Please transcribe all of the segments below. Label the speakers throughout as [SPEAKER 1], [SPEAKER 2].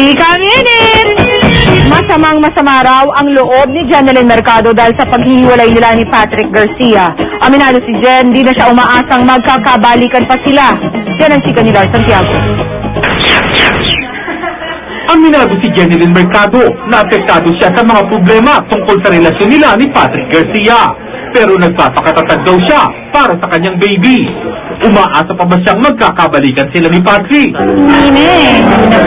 [SPEAKER 1] Chika Minute! Masamang-masama raw ang loob ni Jeneline Mercado dahil sa paghihiwalay nila ni Patrick Garcia. Aminado si Jen, di na siya umaasang magkakabalikan pa sila. Yan ang chika ni Lars Santiago.
[SPEAKER 2] Aminado si Jeneline Mercado na apektado siya sa mga problema tungkol sa relasyon nila ni Patrick Garcia. Pero nagpapakatatag daw siya para sa kanyang baby. Umaasa pa ba siyang magkakabalikan sila ni Patrick?
[SPEAKER 3] Hindi na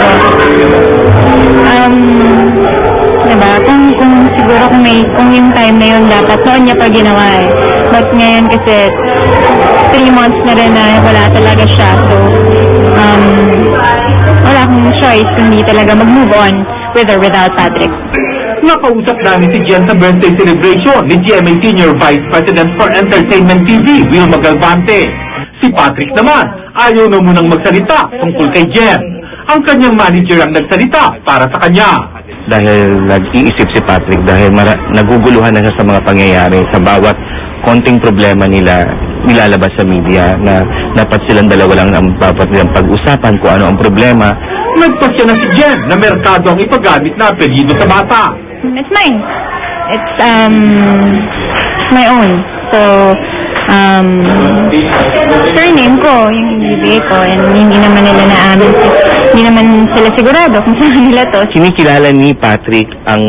[SPEAKER 3] diba? Kung siguro kung yung time na yun dapat noon niya pa ginawa eh. But ngayon kasi 3 months na rin na wala talaga siya. So, wala akong choice kundi talaga mag-move on with or without Patrick.
[SPEAKER 2] Nakausap namin si Jen sa birthday celebration ni GMA Senior Vice President for Entertainment TV, Wilma Galvante. Si Patrick naman, ayaw na munang magsalita tungkol kay Jen. Ang kanyang manager ang nagsalita para sa kanya.
[SPEAKER 4] Dahil nag-iisip si Patrick dahil naguguluhan na siya sa mga pangyayari. Sa bawat konting problema nila, nilalabas sa media na dapat silang dalawa lang ang dapat nilang pag-usapan kung ano ang problema.
[SPEAKER 2] Nagpasya na si Jen na Mercado ang ipagamit na apelyido sa bata.
[SPEAKER 3] It's mine. It's my own. So, surname ko, yung ibibigay ko, and hindi naman nila naamin. Hindi naman sila sigurado kung saan nila to.
[SPEAKER 4] Kinikilala ni Patrick ang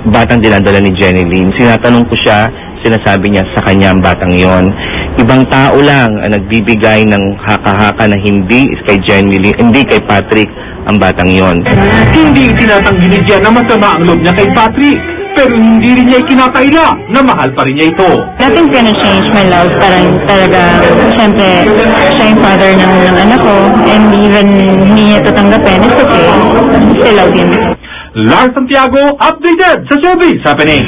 [SPEAKER 4] batang dinadala ni Jeneline. Sinatanong ko siya, sinasabi niya sa kanya ang batang yon. Ibang tao lang ang nagbibigay ng haka-haka na hindi kay Jeneline, hindi kay Patrick ang batang yon.
[SPEAKER 2] Hindi itinatanggi ni Jen na masama ang loob niya kay Patrick. Pero hindi rin niya ikinakaila na mahal pa rin niya ito.
[SPEAKER 3] Nothing's gonna change my love. Parang talaga, syempre, siya yung father ng anak ko. And even hindi niya ito tanggapin, it's okay. Still love him.
[SPEAKER 2] Lars Santiago, updated sa showbiz happening.